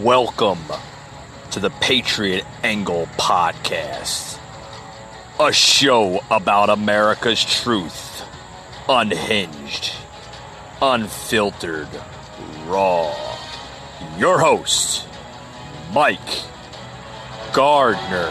Welcome to the Patriot Angle Podcast, a show about America's truth, unhinged, unfiltered, raw. Your host, Mike Gardner.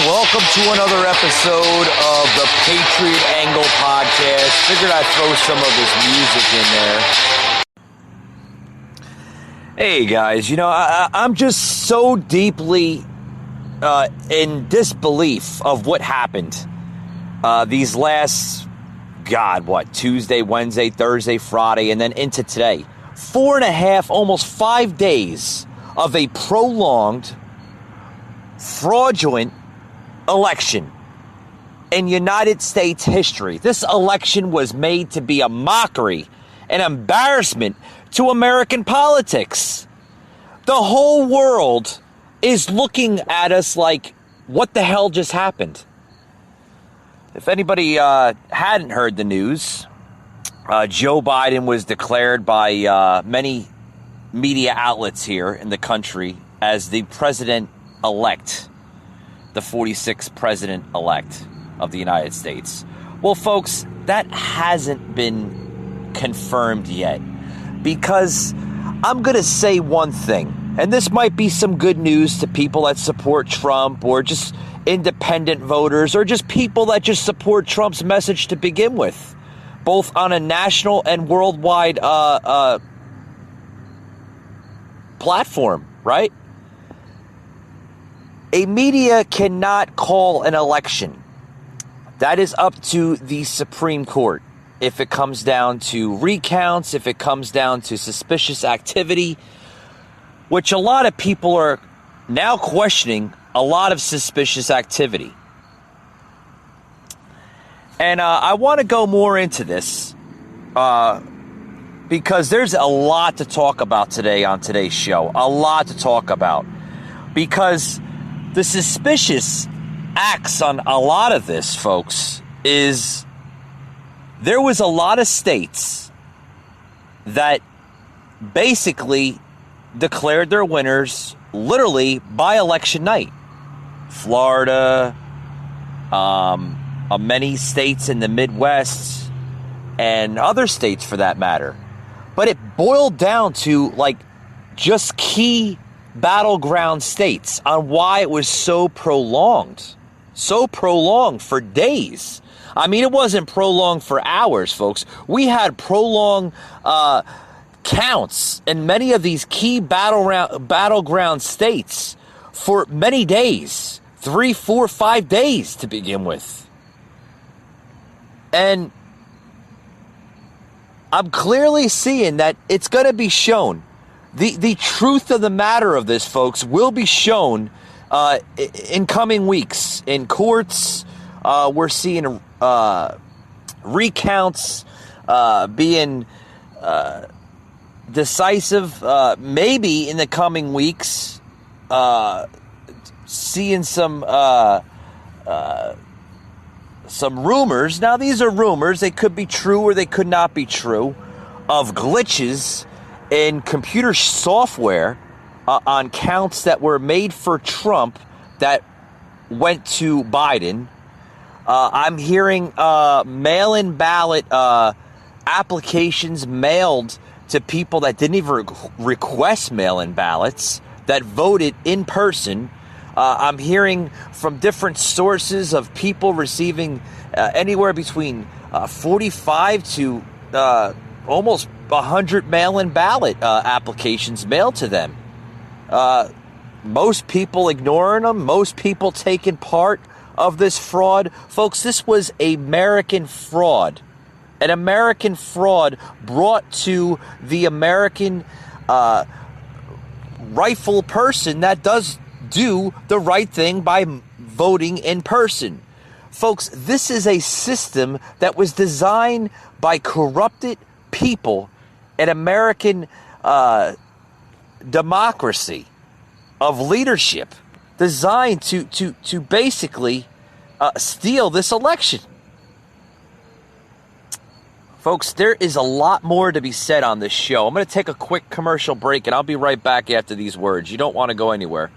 Welcome to another episode of the Patriot Angle Podcast. Figured I'd throw some of this music in there. Hey guys, I'm just so deeply in disbelief of what happened these last, Tuesday, Wednesday, Thursday, Friday, and then into today. 4.5, almost 5 days of a prolonged, fraudulent election in United States history. This election was made to be a mockery, an embarrassment to American politics. The whole world is looking at us like, what the hell just happened? If anybody hadn't heard the news, Joe Biden was declared by many media outlets here in the country as the president-elect. The 46th president-elect of the United States. Well, folks, that hasn't been confirmed yet, because I'm going to say one thing, and this might be some good news to people that support Trump, or just independent voters, or just people that just support Trump's message to begin with, both on a national and worldwide platform, right? A media cannot call an election. That is up to the Supreme Court. If it comes down to recounts, if it comes down to suspicious activity, which a lot of people are now questioning, a lot of suspicious activity. And I want to go more into this because there's a lot to talk about today on today's show. A lot to talk about. Because the suspicious acts on a lot of this, folks, is there was a lot of states that basically declared their winners literally by election night. Florida, many states in the Midwest, and other states for that matter. But it boiled down to just key battleground states on why it was so prolonged for days. I mean, it wasn't prolonged for hours, folks. We had prolonged counts in many of these key battleground states for many days, 3, 4, 5 days to begin with. And I'm clearly seeing that it's going to be shown. The truth of the matter of this, folks, will be shown in coming weeks in courts. We're seeing recounts being decisive. Maybe in the coming weeks, seeing some rumors. Now, these are rumors. They could be true or they could not be true, of glitches in computer software on counts that were made for Trump that went to Biden. I'm hearing mail-in ballot applications mailed to people that didn't even request mail-in ballots, that voted in person. I'm hearing from different sources of people receiving anywhere between 45 to almost 100 mail-in ballot applications mailed to them. Most people ignoring them, most people taking part of this fraud. Folks, this was American fraud. An American fraud brought to the American rightful person that does do the right thing by voting in person. Folks, this is a system that was designed by corrupted people, an American democracy of leadership designed to basically steal this election. Folks, there is a lot more to be said on this show. I'm going to take a quick commercial break, and I'll be right back after these words. You don't want to go anywhere.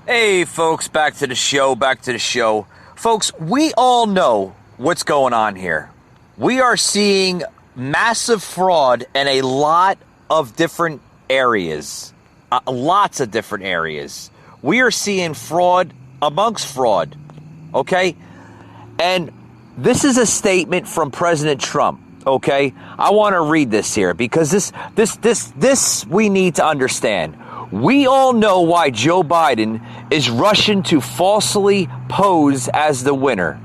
Hey, folks, back to the show. Folks, we all know what's going on here. We are seeing massive fraud in a lot of different areas. Lots of different areas. We are seeing fraud amongst fraud, okay? And this is a statement from President Trump, okay? I want to read this here because this we need to understand. We all know why Joe Biden is rushing to falsely pose as the winner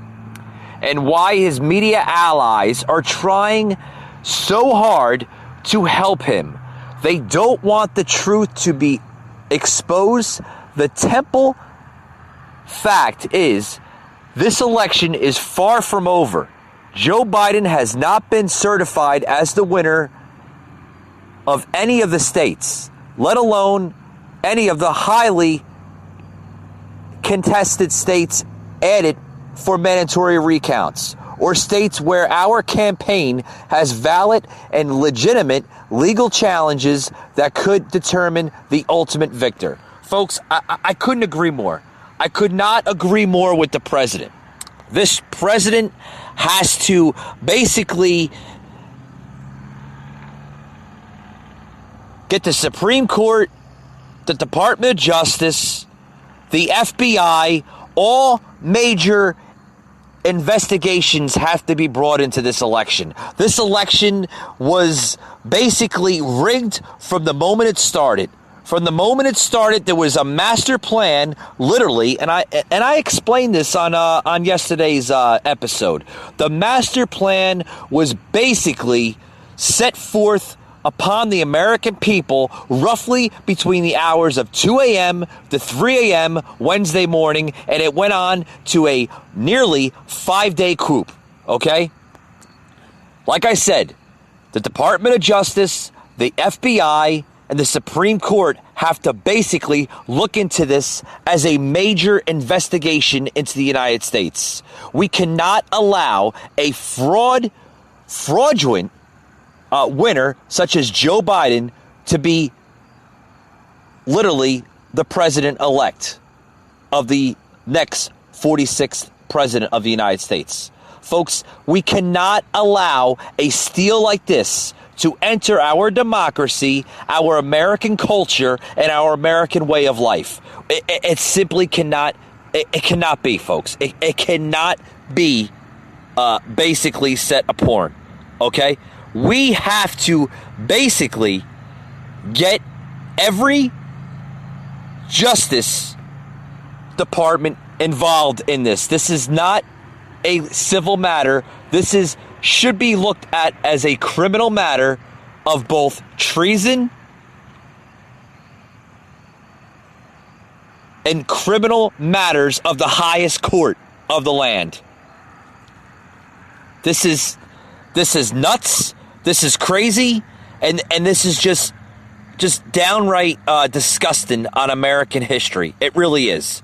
and why his media allies are trying so hard to help him. They don't want the truth to be exposed. The temple fact is this election is far from over. Joe Biden has not been certified as the winner of any of the states, let alone any of the highly contested states added for mandatory recounts, or states where our campaign has valid and legitimate legal challenges that could determine the ultimate victor. Folks, I couldn't agree more. I could not agree more with the president. This president has to basically get the Supreme Court, the Department of Justice, the FBI, all major investigations have to be brought into this election. This election was basically rigged from the moment it started. From the moment it started, there was a master plan, literally, and I explained this on yesterday's episode. The master plan was basically set forth upon the American people roughly between the hours of 2 a.m. to 3 a.m. Wednesday morning, and it went on to a nearly 5-day coup, okay? Like I said, the Department of Justice, the FBI, and the Supreme Court have to basically look into this as a major investigation into the United States. We cannot allow a fraudulent winner such as Joe Biden to be literally the president-elect of the next 46th president of the United States. Folks, we cannot allow a steal like this to enter our democracy, our American culture, and our American way of life. It simply cannot, it cannot be, folks. It cannot be basically set upon, okay? We have to basically get every Justice Department involved in this. This is not a civil matter. This should be looked at as a criminal matter of both treason and criminal matters of the highest court of the land. This is nuts. This is crazy, and this is just downright disgusting on American history. It really is.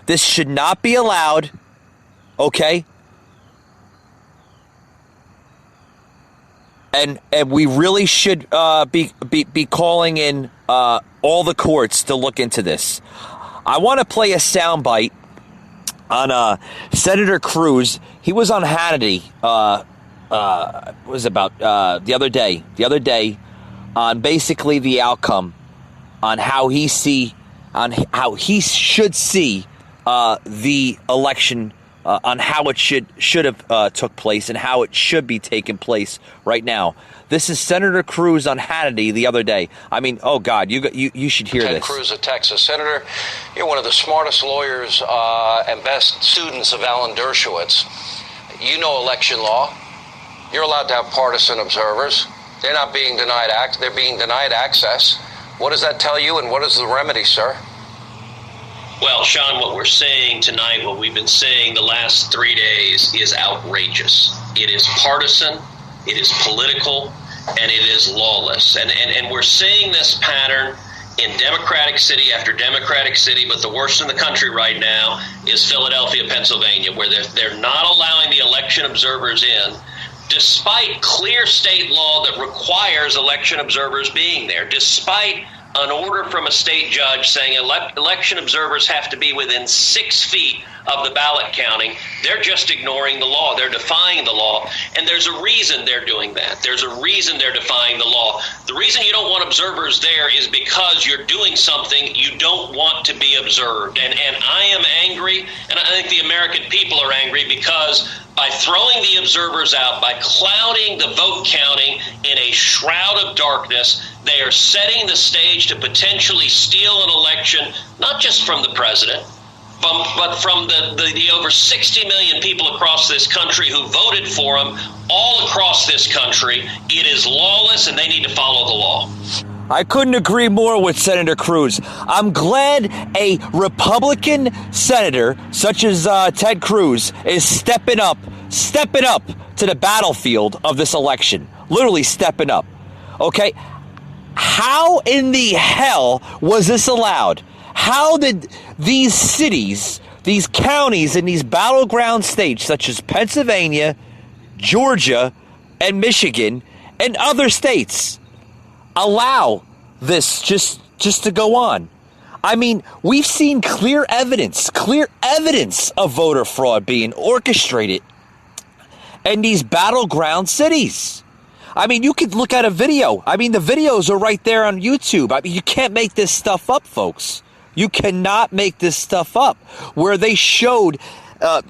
This should not be allowed, okay? And we really should be calling in all the courts to look into this. I want to play a soundbite on Senator Cruz. He was on Hannity. Was about the other day on basically the outcome on how he should see the election, on how it should have took place and how it should be taking place right now. This is Senator Cruz on Hannity the other day. I mean, oh God, you should hear Ted this. Cruz of Texas. Senator, you're one of the smartest lawyers and best students of Alan Dershowitz. You know election law. You're allowed to have partisan observers. They're not being denied they're being denied access. What does that tell you, and what is the remedy, sir? Well, Sean, what we're saying tonight, what we've been saying the last 3 days, is outrageous. It is partisan. It is political. and it is lawless. And we're seeing this pattern in Democratic city after Democratic city, but the worst in the country right now is Philadelphia, Pennsylvania, where they're not allowing the election observers in, despite clear state law that requires election observers being there, despite an order from a state judge saying election observers have to be within 6 feet of the ballot counting. They're just ignoring the law. They're defying the law. And there's a reason they're doing that. There's a reason they're defying the law. The reason you don't want observers there is because you're doing something you don't want to be observed. And I am angry, and I think the American people are angry, because by throwing the observers out, by clouding the vote counting in a shroud of darkness, they are setting the stage to potentially steal an election, not just from the president, but from the over 60 million people across this country who voted for him all across this country. It is lawless, and they need to follow the law. I couldn't agree more with Senator Cruz. I'm glad a Republican senator such as Ted Cruz is stepping up to the battlefield of this election. Literally stepping up. Okay? How in the hell was this allowed? How did these cities, these counties, and these battleground states such as Pennsylvania, Georgia, and Michigan, and other states allow this just to go on? I mean, we've seen clear evidence of voter fraud being orchestrated in these battleground cities. I mean, you could look at a video. I mean, the videos are right there on YouTube. I mean, you can't make this stuff up, folks. You cannot make this stuff up, where they showed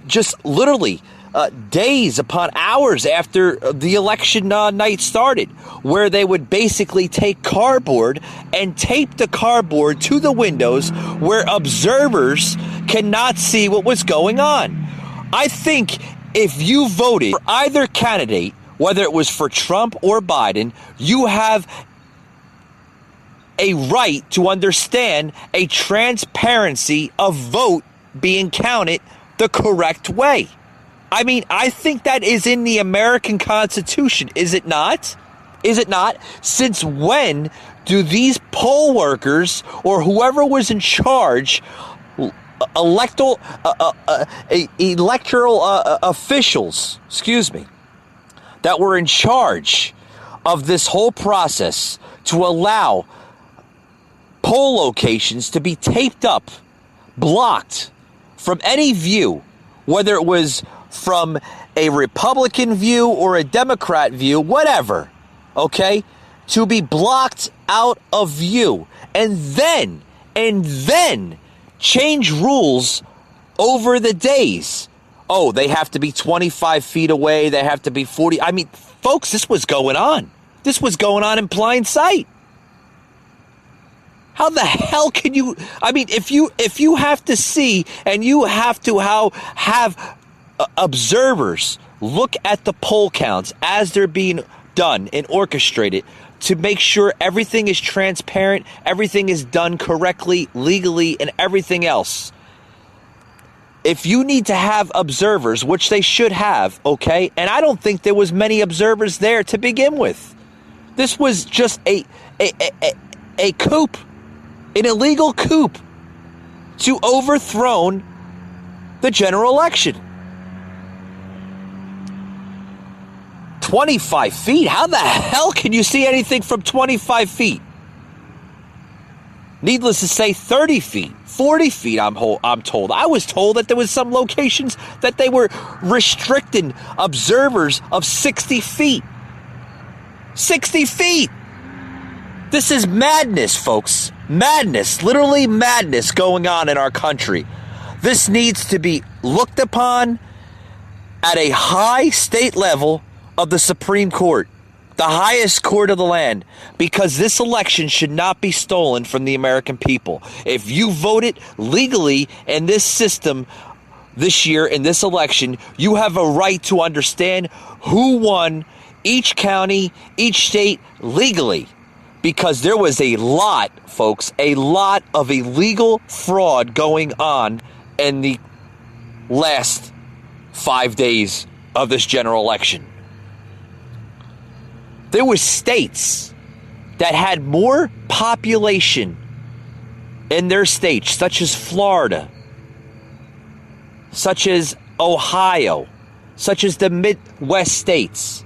just literally days upon hours after the election night started, where they would basically take cardboard and tape the cardboard to the windows where observers cannot see what was going on. I think if you voted for either candidate, whether it was for Trump or Biden, you have a right to understand a transparency of vote being counted the correct way. I mean, I think that is in the American Constitution, is it not? Is it not? Since when do these poll workers or whoever was in charge, electoral officials, that were in charge of this whole process to allow poll locations to be taped up, blocked from any view, whether it was from a Republican view or a Democrat view, whatever, okay, to be blocked out of view, and then change rules over the days. Oh, they have to be 25 feet away. They have to be 40. I mean, folks, this was going on. This was going on in plain sight. How the hell can you? I mean, if you have to see and you have to have observers look at the poll counts as they're being done and orchestrated to make sure everything is transparent, everything is done correctly, legally, and everything else. If you need to have observers, which they should have, okay, and I don't think there was many observers there to begin with. This was just a coup, an illegal coup to overthrow the general election. 25 feet? How the hell can you see anything from 25 feet? Needless to say, 30 feet, 40 feet, I'm told. I was told that there was some locations that they were restricting observers of 60 feet. 60 feet! This is madness, folks. Madness, literally madness going on in our country. This needs to be looked upon at a high state level of the Supreme Court, the highest court of the land, because this election should not be stolen from the American people. If you voted legally in this system this year, in this election, you have a right to understand who won each county, each state legally, because there was a lot, folks, a lot of illegal fraud going on in the last 5 days of this general election. There were states that had more population in their states, such as Florida, such as Ohio, such as the Midwest states,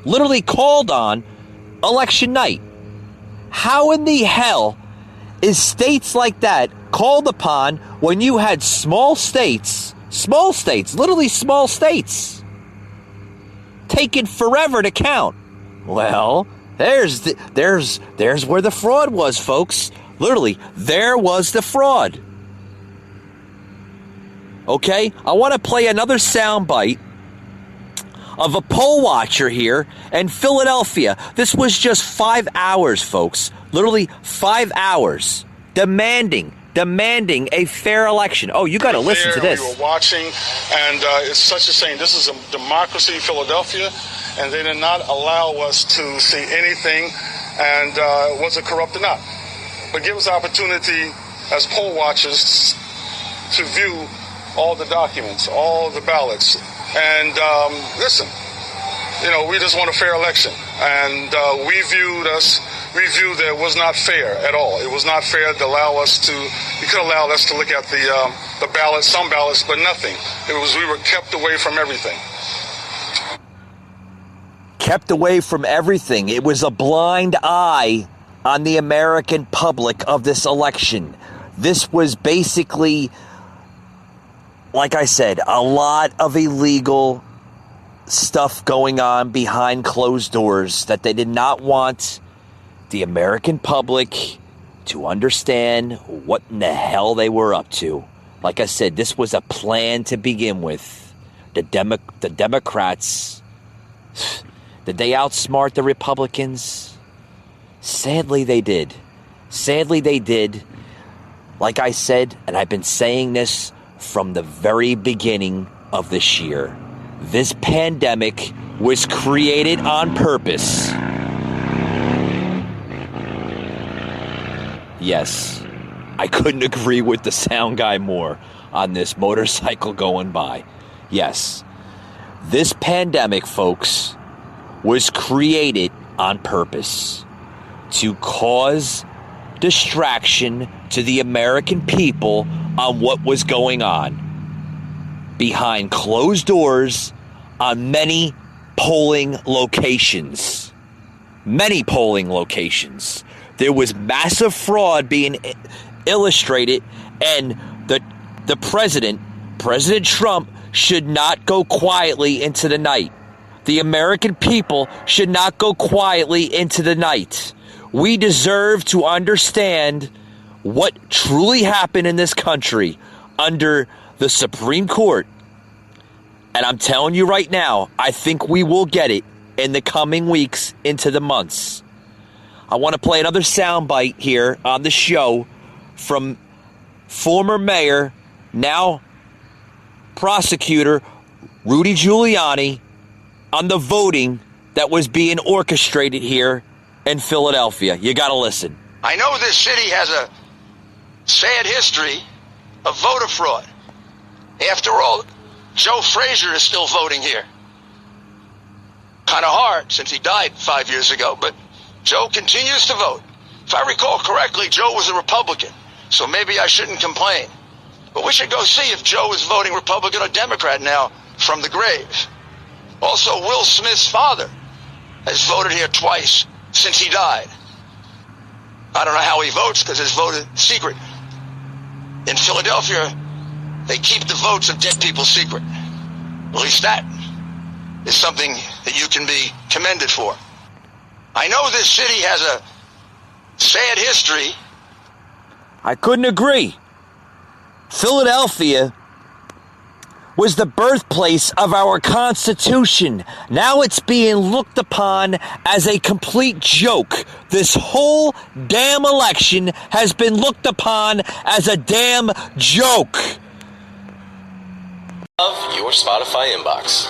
literally called on election night. How in the hell is states like that called upon when you had small states, literally small states, taking forever to count? Well, there's where the fraud was, folks. Literally, there was the fraud. Okay, I want to play another soundbite of a poll watcher here in Philadelphia. This was just 5 hours, folks. Literally 5 hours. Demanding a fair election. Oh, you got to listen to this. We were watching, and it's such a shame. This is a democracy, Philadelphia, and they did not allow us to see anything, and was it corrupt or not? But give us the opportunity as poll watchers to view all the documents, all the ballots. And listen, we just want a fair election. And we viewed that it was not fair at all. It was not fair to allow us to, you could allow us to look at the ballots, some ballots, but nothing. We were kept away from everything. Kept away from everything. It was a blind eye on the American public of this election. This was basically, like I said, a lot of illegal stuff going on behind closed doors that they did not want the American public to understand what in the hell they were up to. Like I said, this was a plan to begin with. The Democrats, did they outsmart the Republicans? Sadly, they did. Like I said, and I've been saying this from the very beginning of this year, this pandemic was created on purpose. Yes, I couldn't agree with the sound guy more on this motorcycle going by. Yes, this pandemic, folks, was created on purpose to cause distraction to the American people on what was going on behind closed doors on many polling locations. There was massive fraud being illustrated, and the President Trump, should not go quietly into the night. The American people should not go quietly into the night. We deserve to understand what truly happened in this country under the Supreme Court. And I'm telling you right now, I think we will get it in the coming weeks into the months. I want to play another soundbite here on the show from former mayor, now prosecutor, Rudy Giuliani, on the voting that was being orchestrated here in Philadelphia. You got to listen. I know this city has a sad history of voter fraud. After all, Joe Frazier is still voting here. Kind of hard since he died 5 years ago, but Joe continues to vote. If I recall correctly, Joe was a Republican, so maybe I shouldn't complain. But we should go see if Joe is voting Republican or Democrat now from the grave. Also, Will Smith's father has voted here twice since he died. I don't know how he votes because his vote is secret. In Philadelphia, they keep the votes of dead people secret. At least that is something that you can be commended for. I know this city has a sad history. I couldn't agree. Philadelphia was the birthplace of our Constitution. Now it's being looked upon as a complete joke. This whole damn election has been looked upon as a damn joke. Of your Spotify inbox.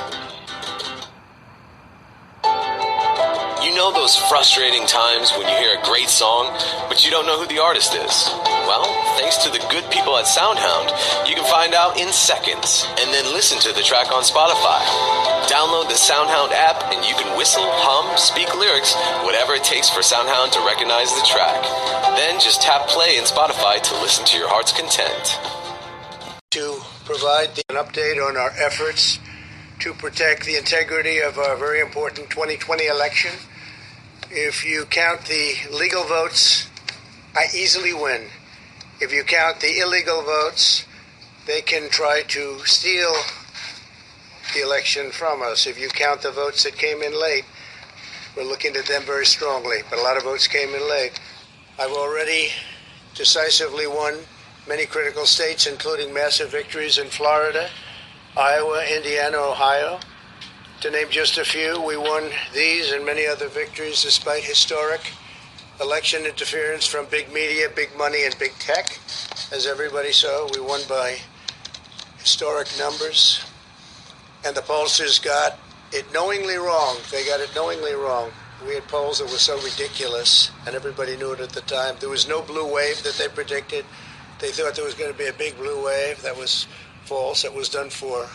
You know those frustrating times when you hear a great song, but you don't know who the artist is? Well, thanks to the good people at SoundHound, you can find out in seconds and then listen to the track on Spotify. Download the SoundHound app and you can whistle, hum, speak lyrics, whatever it takes for SoundHound to recognize the track. Then just tap play in Spotify to listen to your heart's content. To provide an update on our efforts to protect the integrity of our very important 2020 election. If you count the legal votes, I easily win. If you count the illegal votes, they can try to steal the election from us. If you count the votes that came in late, we're looking at them very strongly, but a lot of votes came in late. I've already decisively won many critical states, including massive victories in Florida, Iowa, Indiana, Ohio. To name just a few, we won these and many other victories despite historic election interference from big media, big money, and big tech. As everybody saw, we won by historic numbers. And the pollsters got it knowingly wrong. They got it knowingly wrong. We had polls that were so ridiculous, and everybody knew it at the time. There was no blue wave that they predicted. They thought there was going to be a big blue wave. That was false. That was done for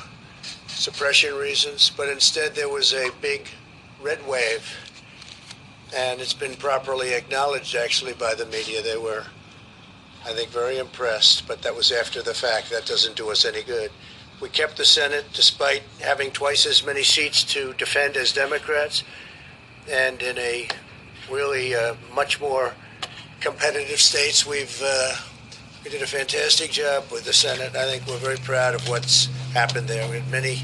suppression reasons. But instead, there was a big red wave. And it's been properly acknowledged, actually, by the media. They were, I think, very impressed. But that was after the fact. That doesn't do us any good. We kept the Senate despite having twice as many seats to defend as Democrats. And in a really much more competitive states, we did a fantastic job with the Senate. I think we're very proud of what's happened there. We had many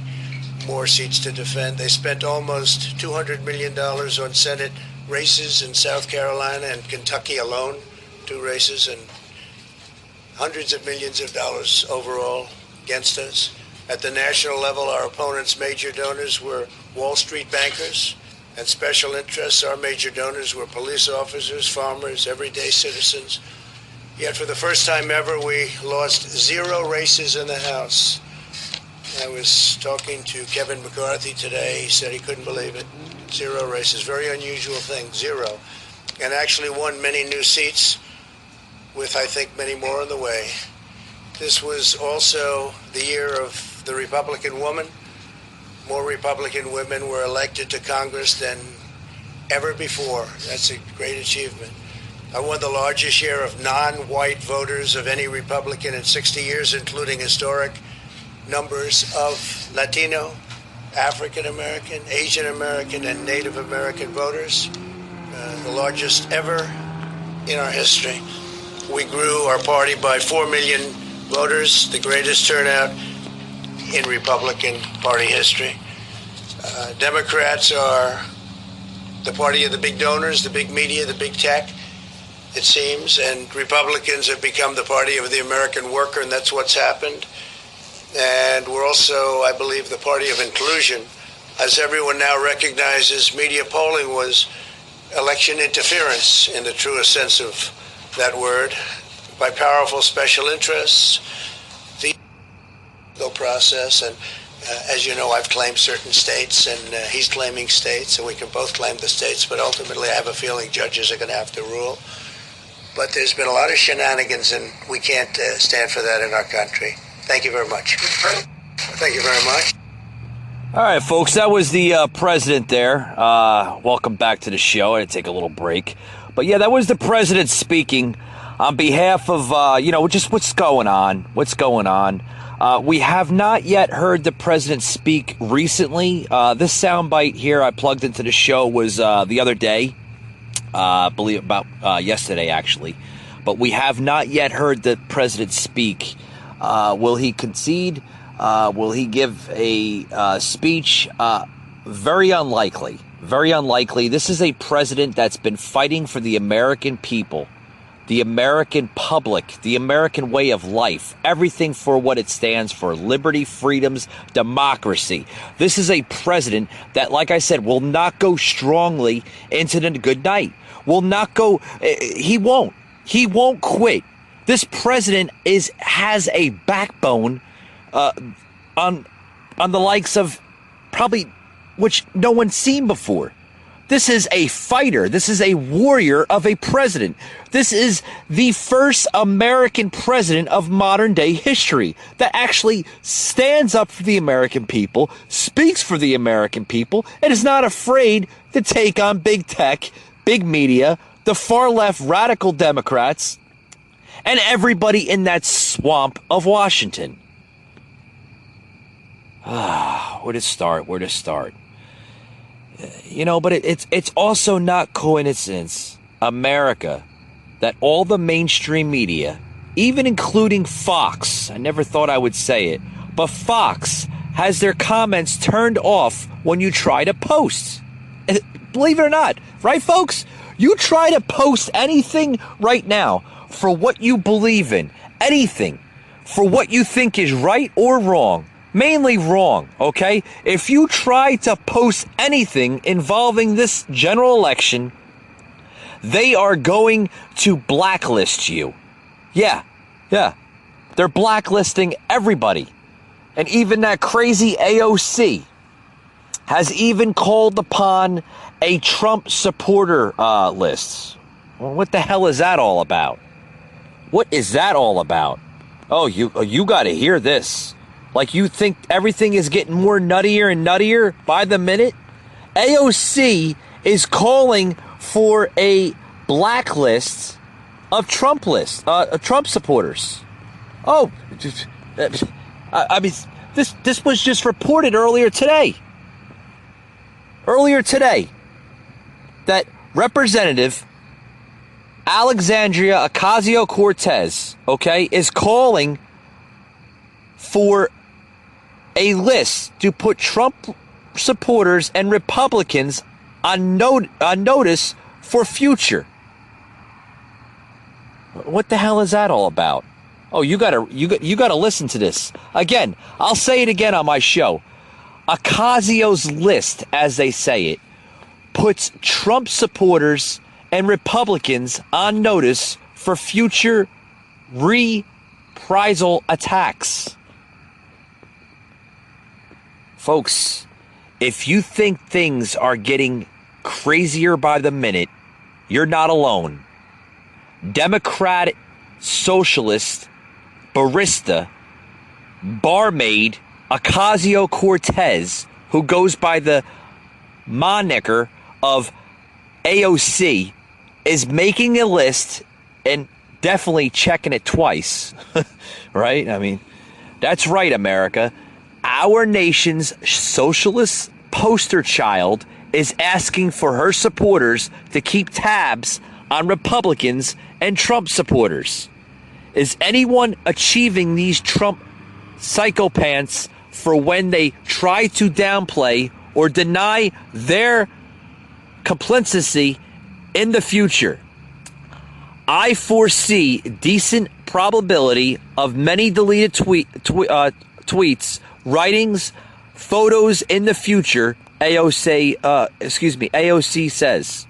more seats to defend. They spent almost $200 million on Senate races in South Carolina and Kentucky alone, 2 races, and hundreds of millions of dollars overall against us. At the national level, our opponents' major donors were Wall Street bankers and special interests. Our major donors were police officers, farmers, everyday citizens. Yet for the first time ever, we lost 0 races in the House. I was talking to Kevin McCarthy today. He said he couldn't believe it. 0 races. Very unusual thing, 0. And actually won many new seats with, I think, many more on the way. This was also the year of the Republican woman. More Republican women were elected to Congress than ever before. That's a great achievement. I won the largest share of non-white voters of any Republican in 60 years, including historic numbers of Latino, African American, Asian American, and Native American voters, the largest ever in our history. We grew our party by 4 million voters, the greatest turnout in Republican Party history. Democrats are the party of the big donors, the big media, the big tech, it seems, and Republicans have become the party of the American worker, and that's what's happened. And we're also, I believe, the party of inclusion. As everyone now recognizes, media polling was election interference in the truest sense of that word, by powerful special interests, the legal process. And as you know, I've claimed certain states, and he's claiming states, and we can both claim the states, but ultimately I have a feeling judges are going to have to rule. But there's been a lot of shenanigans, and we can't stand for that in our country. Thank you very much. Thank you very much. All right, folks, that was the president there. Welcome back to the show. I had to take a little break. But yeah, that was the president speaking on behalf of, just what's going on. We have not yet heard the president speak recently. This soundbite here I plugged into the show was the other day. Yesterday, actually. But we have not yet heard the president speak. Will he concede? Will he give a speech? Very unlikely. Very unlikely. This is a president that's been fighting for the American people, the American public, the American way of life, everything for what it stands for: liberty, freedoms, democracy. This is a president that, like I said, will not go strongly into the good night. Will not go. He won't. He won't quit. This president has a backbone on the likes of probably which no one's seen before. This is a fighter. This is a warrior of a president. This is the first American president of modern day history that actually stands up for the American people, speaks for the American people, and is not afraid to take on big tech, big media, the far left radical Democrats, and everybody in that swamp of Washington. Where to start? But it's also not coincidence, America, that all the mainstream media, even including Fox, I never thought I would say it, but Fox has their comments turned off when you try to post. Believe it or not, right, folks? You try to post anything right now for what you believe in, anything for what you think is right or wrong. Mainly wrong, okay? If you try to post anything involving this general election, they are going to blacklist you. Yeah. They're blacklisting everybody. And even that crazy AOC has even called upon a Trump supporter list. Well, what the hell is that all about? What is that all about? Oh, you got to hear this. Like you think everything is getting more nuttier and nuttier by the minute? AOC is calling for a blacklist of Trump supporters. Oh, I mean, this was just reported earlier today. That Representative Alexandria Ocasio-Cortez, okay, is calling for a list to put Trump supporters and Republicans on notice for future. What the hell is that all about? Oh, you gotta listen to this again. I'll say it again on my show. Ocasio's list, as they say it, puts Trump supporters and Republicans on notice for future reprisal attacks. Folks, if you think things are getting crazier by the minute, you're not alone. Democratic socialist barista barmaid Ocasio-Cortez, who goes by the moniker of AOC, is making a list and definitely checking it twice. Right? I mean, that's right, America. Our nation's socialist poster child is asking for her supporters to keep tabs on Republicans and Trump supporters. Is anyone achieving these Trump psychopaths for when they try to downplay or deny their complicity in the future? I foresee decent probability of many deleted tweets, writings, photos in the future. AOC says.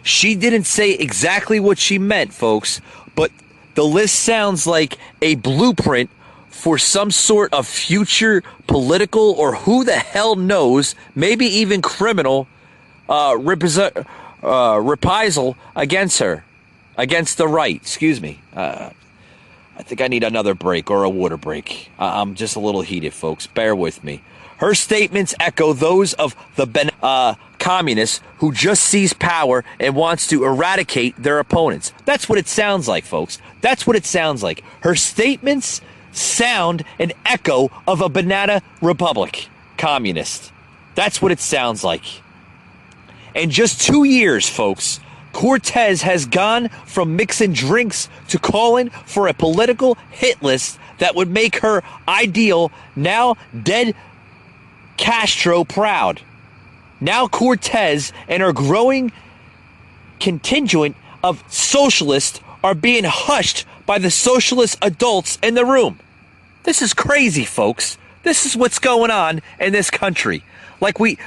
She didn't say exactly what she meant, folks, but the list sounds like a blueprint for some sort of future political or who the hell knows, maybe even criminal reprisal against her, against the right. Excuse me. I think I need another break or a water break. I'm just a little heated, folks. Bear with me. Her statements echo those of the communist who just seized power and wants to eradicate their opponents. That's what it sounds like, folks. That's what it sounds like. Her statements sound an echo of a banana republic communist. That's what it sounds like. In just 2 years, folks, Cortez has gone from mixing drinks to calling for a political hit list that would make her ideal, now dead Castro proud. Now Cortez and her growing contingent of socialists are being hushed by the socialist adults in the room. This is crazy, folks. This is what's going on in this country. Like we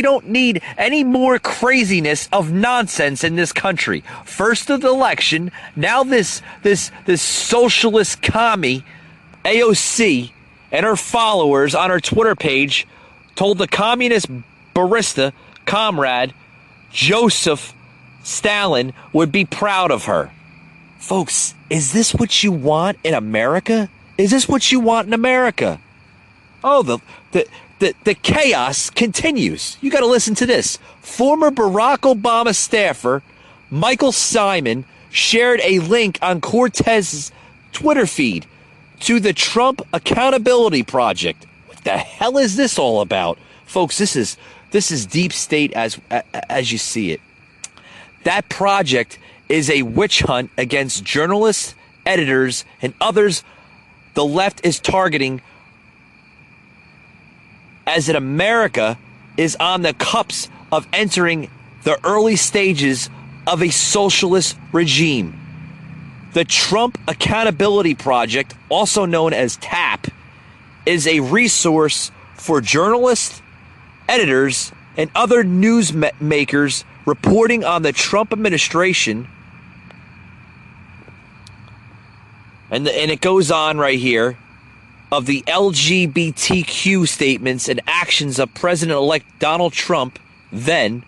don't need any more craziness of nonsense in this country. First of the election, now this socialist commie AOC and her followers on her Twitter page told the communist barista comrade Joseph Stalin would be proud of her. Folks, is this what you want in America? Is this what you want in America? Oh, the chaos continues. You got to listen to this. Former Barack Obama staffer Michael Simon shared a link on Cortez's Twitter feed to the Trump Accountability Project. What the hell is this all about? Folks, this is deep state as you see it. That project is a witch hunt against journalists, editors, and others the left is targeting, as in America is on the cusp of entering the early stages of a socialist regime. The Trump Accountability Project, also known as TAP, is a resource for journalists, editors, and other news makers reporting on the Trump administration. And it goes on right here, of the LGBTQ statements and actions of President-elect Donald Trump then.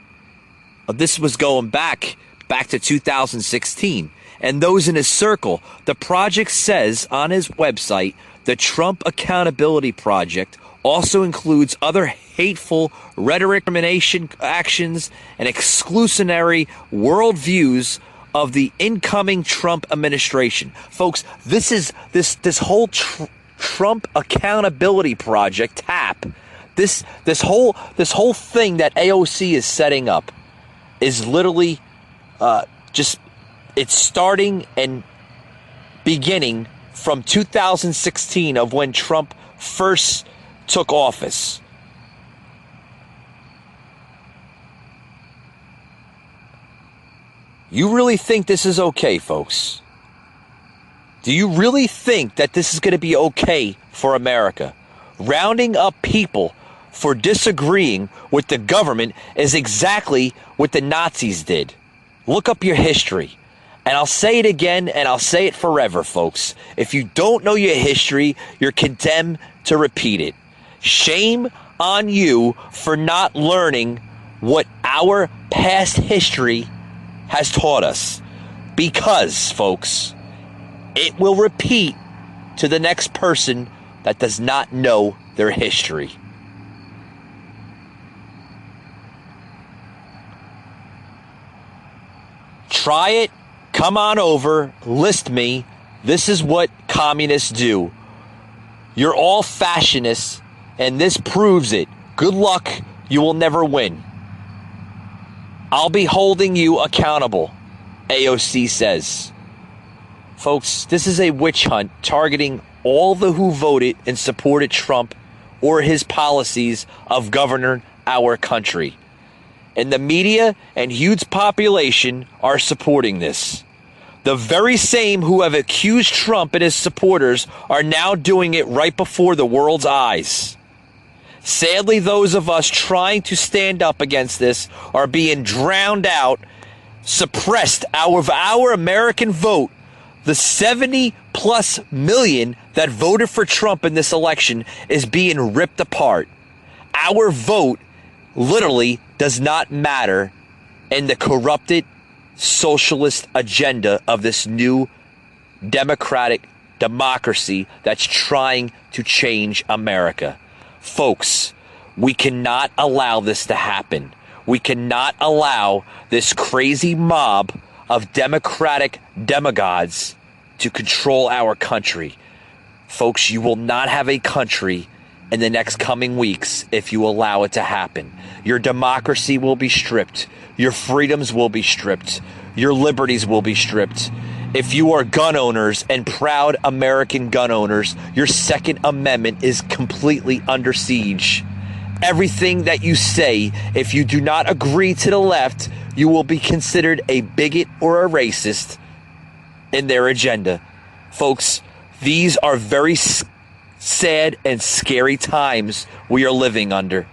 This was going back to 2016. And those in his circle. The project says on his website, the Trump Accountability Project also includes other hateful rhetoric, discrimination actions, and exclusionary worldviews of the incoming Trump administration. Folks, this whole Trump Accountability Project, TAP, this whole thing that AOC is setting up is literally it's starting and beginning from 2016 of when Trump first took office. You really think this is okay, folks? Do you really think that this is going to be okay for America? Rounding up people for disagreeing with the government is exactly what the Nazis did. Look up your history. And I'll say it again, and I'll say it forever, folks. If you don't know your history, you're condemned to repeat it. Shame on you for not learning what our past history has taught us. Because, folks, it will repeat to the next person that does not know their history. Try it. Come on over. List me. This is what communists do. You're all fascists, and this proves it. Good luck. You will never win. I'll be holding you accountable, AOC says. Folks, this is a witch hunt targeting all the who voted and supported Trump or his policies of governing our country. And the media and huge population are supporting this. The very same who have accused Trump and his supporters are now doing it right before the world's eyes. Sadly, those of us trying to stand up against this are being drowned out, suppressed out of our American vote. The 70+ million that voted for Trump in this election is being ripped apart. Our vote literally does not matter in the corrupted socialist agenda of this new democratic democracy that's trying to change America. Folks, we cannot allow this to happen. We cannot allow this crazy mob of democratic demagogues to control our country. Folks, you will not have a country in the next coming weeks if you allow it to happen. Your democracy will be stripped. Your freedoms will be stripped. Your liberties will be stripped. If you are gun owners and proud American gun owners, your Second Amendment is completely under siege. Everything that you say, if you do not agree to the left, you will be considered a bigot or a racist in their agenda. Folks, these are very sad and scary times we are living under.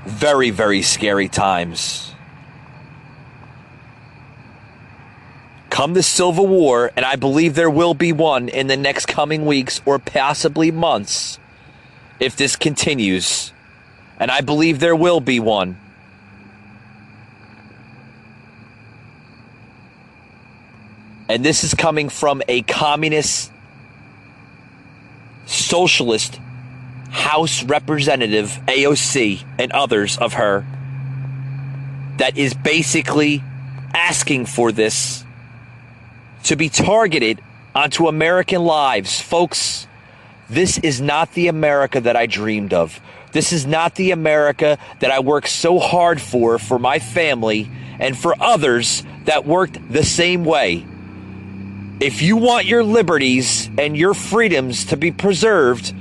Very, very scary times. Come the Civil War, and I believe there will be one in the next coming weeks or possibly months, if this continues, and I believe there will be one. And this is coming from a communist, socialist House Representative, AOC, and others of her, that is basically asking for this to be targeted onto American lives. Folks, this is not the America that I dreamed of. This is not the America that I worked so hard for my family, and for others that worked the same way. If you want your liberties and your freedoms to be preserved,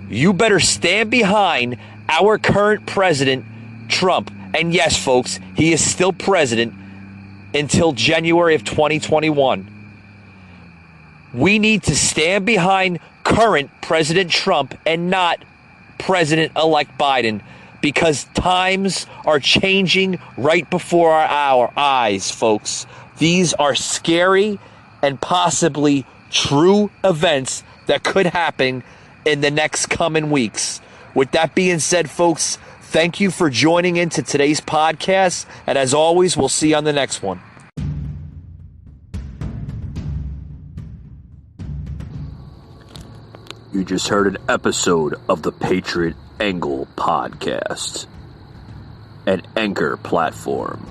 you better stand behind our current president, Trump. And yes, folks, he is still president until January of 2021. We need to stand behind current President Trump and not President-elect Biden, because times are changing right before our eyes, folks. These are scary and possibly true events that could happen in the next coming weeks. With that being said, folks, thank you for joining into today's podcast. And as always, we'll see you on the next one. You just heard an episode of the Patriot Angle podcast, an Anchor platform.